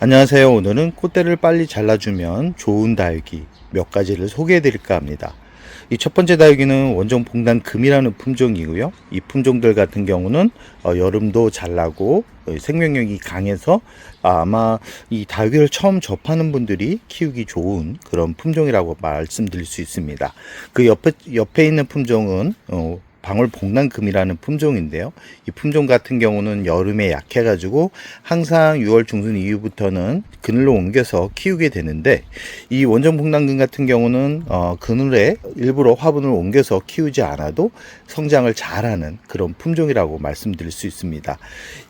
안녕하세요. 오늘은 꽃대를 빨리 잘라주면 좋은 다육이 몇 가지를 소개해 드릴까 합니다. 이 첫 번째 다육이는 원종 봉단금이라는 품종이고요. 이 품종들 같은 경우는 여름도 잘 나고 생명력이 강해서 아마 이 다육이를 처음 접하는 분들이 키우기 좋은 그런 품종이라고 말씀드릴 수 있습니다. 그 옆에 있는 품종은 방울복랑금이라는 품종인데요. 이 품종 같은 경우는 여름에 약해가지고 항상 6월 중순 이후부터는 그늘로 옮겨서 키우게 되는데, 이 원종복랑금 같은 경우는 그늘에 일부러 화분을 옮겨서 키우지 않아도 성장을 잘하는 그런 품종이라고 말씀드릴 수 있습니다.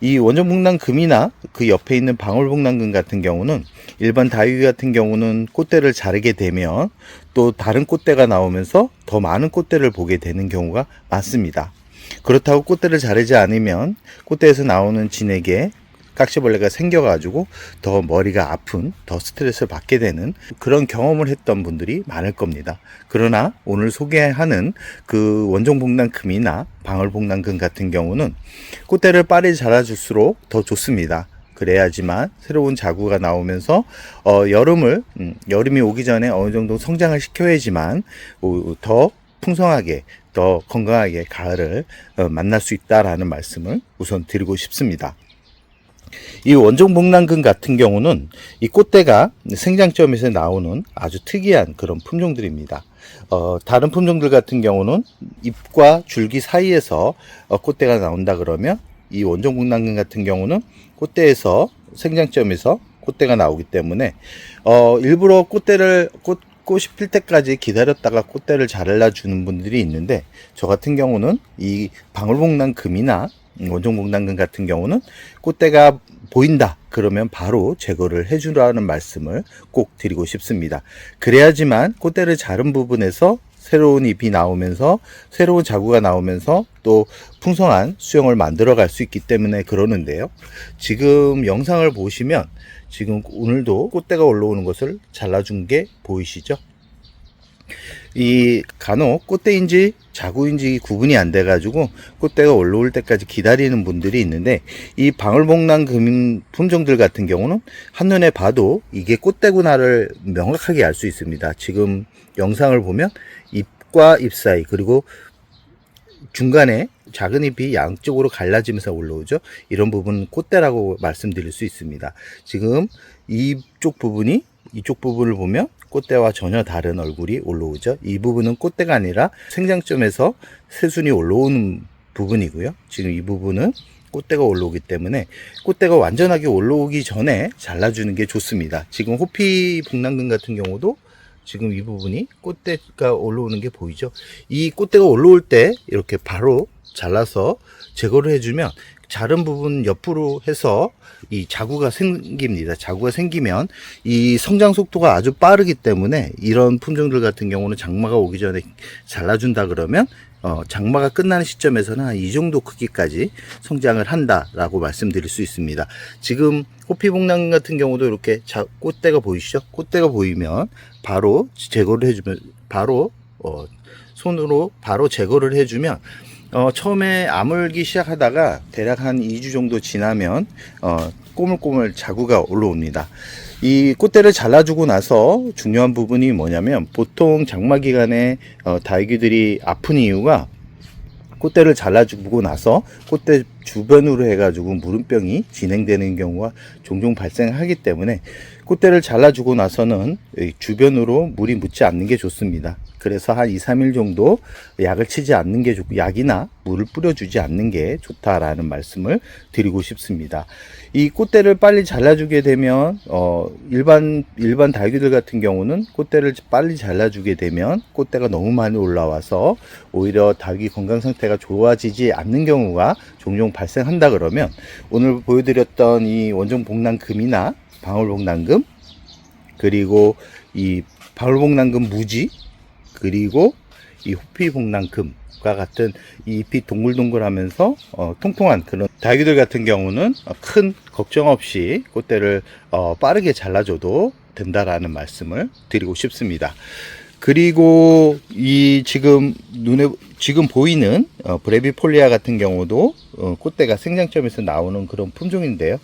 이 원종복랑금이나 그 옆에 있는 방울복랑금 같은 경우는 일반 다육이 같은 경우는 꽃대를 자르게 되면 또 다른 꽃대가 나오면서 더 많은 꽃대를 보게 되는 경우가 많습니다. 그렇다고 꽃대를 자르지 않으면 꽃대에서 나오는 진액에 깍지벌레가 생겨가지고 더 머리가 아픈, 더 스트레스를 받게 되는 그런 경험을 했던 분들이 많을 겁니다. 그러나 오늘 소개하는 그 원종복랑금이나 방울복랑금 같은 경우는 꽃대를 빠르게 자라줄수록 더 좋습니다. 그래야지만 새로운 자구가 나오면서 여름이 오기 전에 어느 정도 성장을 시켜야지만 더 풍성하게, 더 건강하게 가을을 만날 수 있다라는 말씀을 우선 드리고 싶습니다. 이 원종복랑금 같은 경우는 이 꽃대가 생장점에서 나오는 아주 특이한 그런 품종들입니다. 다른 품종들 같은 경우는 잎과 줄기 사이에서 꽃대가 나온다 그러면, 이 원종복랑금 같은 경우는 꽃대에서 생장점에서 꽃대가 나오기 때문에 일부러 꽃이 필 때까지 기다렸다가 꽃대를 잘라주는 분들이 있는데, 저 같은 경우는 이 방울복랑금이나 원종복랑금 같은 경우는 꽃대가 보인다 그러면 바로 제거를 해주라는 말씀을 꼭 드리고 싶습니다. 그래야지만 꽃대를 자른 부분에서 새로운 잎이 나오면서 새로운 자구가 나오면서 또 풍성한 수영을 만들어 갈 수 있기 때문에 그러는데요. 지금 영상을 보시면 지금 오늘도 꽃대가 올라오는 것을 잘라준 게 보이시죠? 이 간혹 꽃대인지 자구인지 구분이 안 돼 가지고 꽃대가 올라올 때까지 기다리는 분들이 있는데, 이 방울복랑금 품종들 같은 경우는 한눈에 봐도 이게 꽃대구나를 명확하게 알 수 있습니다. 지금 영상을 보면 잎과 잎 사이, 그리고 중간에 작은 잎이 양쪽으로 갈라지면서 올라오죠. 이런 부분은 꽃대라고 말씀드릴 수 있습니다. 지금 이쪽 부분을 보면 꽃대와 전혀 다른 얼굴이 올라오죠. 이 부분은 꽃대가 아니라 생장점에서 새순이 올라오는 부분이고요. 지금 이 부분은 꽃대가 올라오기 때문에 꽃대가 완전하게 올라오기 전에 잘라주는 게 좋습니다. 지금 호피복랑금 같은 경우도 지금 이 부분이 꽃대가 올라오는 게 보이죠. 이 꽃대가 올라올 때 이렇게 바로 잘라서 제거를 해주면 자른 부분 옆으로 해서 이 자구가 생깁니다. 자구가 생기면 이 성장 속도가 아주 빠르기 때문에 이런 품종들 같은 경우는 장마가 오기 전에 잘라준다 그러면 장마가 끝나는 시점에서는 한 이 정도 크기까지 성장을 한다라고 말씀드릴 수 있습니다. 지금 호피복랑금 같은 경우도 이렇게 꽃대가 보이시죠? 꽃대가 보이면 바로 제거를 해주면 손으로 바로 제거를 해주면 처음에 아물기 시작하다가 대략 한 2주 정도 지나면 꼬물꼬물 자구가 올라옵니다. 이 꽃대를 잘라주고 나서 중요한 부분이 뭐냐면, 보통 장마 기간에 다육이들이 아픈 이유가 꽃대를 잘라주고 나서 꽃대 주변으로 해가지고 무름병이 진행되는 경우가 종종 발생하기 때문에 꽃대를 잘라주고 나서는 주변으로 물이 묻지 않는 게 좋습니다. 그래서 한 2, 3일 정도 약을 치지 않는 게 좋고, 약이나 물을 뿌려주지 않는 게 좋다라는 말씀을 드리고 싶습니다. 이 꽃대를 빨리 잘라주게 되면 일반 다육이들 같은 경우는 꽃대를 빨리 잘라주게 되면 꽃대가 너무 많이 올라와서 오히려 다육이 건강 상태가 좋아지지 않는 경우가 종종 발생한다 그러면, 오늘 보여드렸던 이 원종복랑금이나 방울복랑금, 그리고 이 방울복랑금 무지, 그리고 이 호피복랑금과 같은 이 잎이 동글동글하면서 통통한 그런 다육이들 같은 경우는 큰 걱정 없이 꽃대를 빠르게 잘라줘도 된다라는 말씀을 드리고 싶습니다. 그리고 이 지금 눈에 지금 보이는 브레비폴리아 같은 경우도 꽃대가 생장점에서 나오는 그런 품종인데요.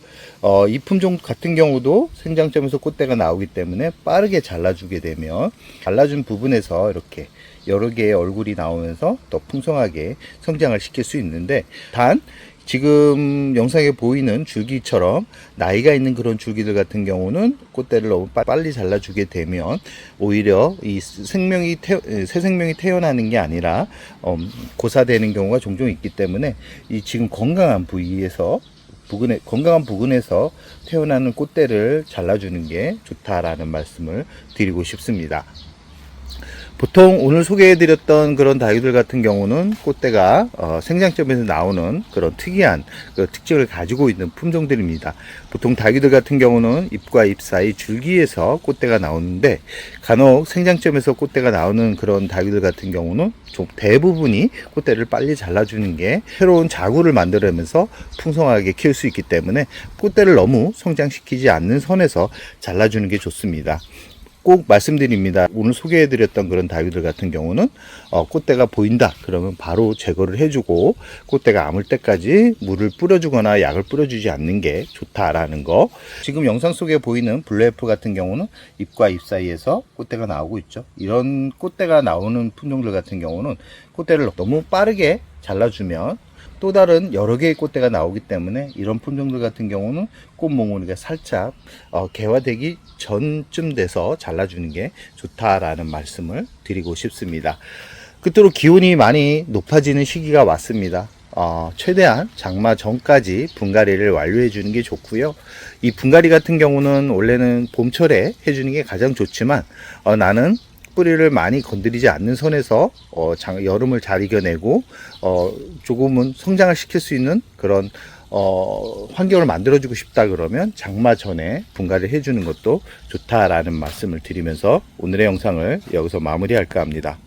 이 품종 같은 경우도 생장점에서 꽃대가 나오기 때문에 빠르게 잘라주게 되면 잘라준 부분에서 이렇게 여러 개의 얼굴이 나오면서 더 풍성하게 성장을 시킬 수 있는데, 단 지금 영상에 보이는 줄기처럼 나이가 있는 그런 줄기들 같은 경우는 꽃대를 너무 빨리 잘라주게 되면 오히려 이 새 생명이 태어나는 게 아니라 고사되는 경우가 종종 있기 때문에 이 지금 건강한 부근에서 태어나는 꽃대를 잘라주는 게 좋다라는 말씀을 드리고 싶습니다. 보통 오늘 소개해드렸던 그런 다육들 같은 경우는 꽃대가 생장점에서 나오는 그런 특이한 그 특징을 가지고 있는 품종들입니다. 보통 다육들 같은 경우는 잎과 잎 사이 줄기에서 꽃대가 나오는데, 간혹 생장점에서 꽃대가 나오는 그런 다육들 같은 경우는 좀 대부분이 꽃대를 빨리 잘라주는 게 새로운 자구를 만들어내면서 풍성하게 키울 수 있기 때문에 꽃대를 너무 성장시키지 않는 선에서 잘라주는 게 좋습니다. 꼭 말씀드립니다. 오늘 소개해드렸던 그런 다육들 같은 경우는 꽃대가 보인다 그러면 바로 제거를 해주고, 꽃대가 아물 때까지 물을 뿌려주거나 약을 뿌려주지 않는 게 좋다라는 거. 지금 영상 속에 보이는 블루애플 같은 경우는 잎과 잎 사이에서 꽃대가 나오고 있죠. 이런 꽃대가 나오는 품종들 같은 경우는 꽃대를 너무 빠르게 잘라주면 또 다른 여러 개의 꽃대가 나오기 때문에 이런 품종들 같은 경우는 꽃몽우리가 살짝 개화되기 전쯤 돼서 잘라주는 게 좋다라는 말씀을 드리고 싶습니다. 끝으로 기온이 많이 높아지는 시기가 왔습니다. 최대한 장마 전까지 분갈이를 완료해 주는 게 좋고요. 이 분갈이 같은 경우는 원래는 봄철에 해주는 게 가장 좋지만 나는 뿌리를 많이 건드리지 않는 선에서 여름을 잘 이겨내고 조금은 성장을 시킬 수 있는 그런 환경을 만들어주고 싶다 그러면 장마 전에 분갈이를 해주는 것도 좋다라는 말씀을 드리면서 오늘의 영상을 여기서 마무리할까 합니다.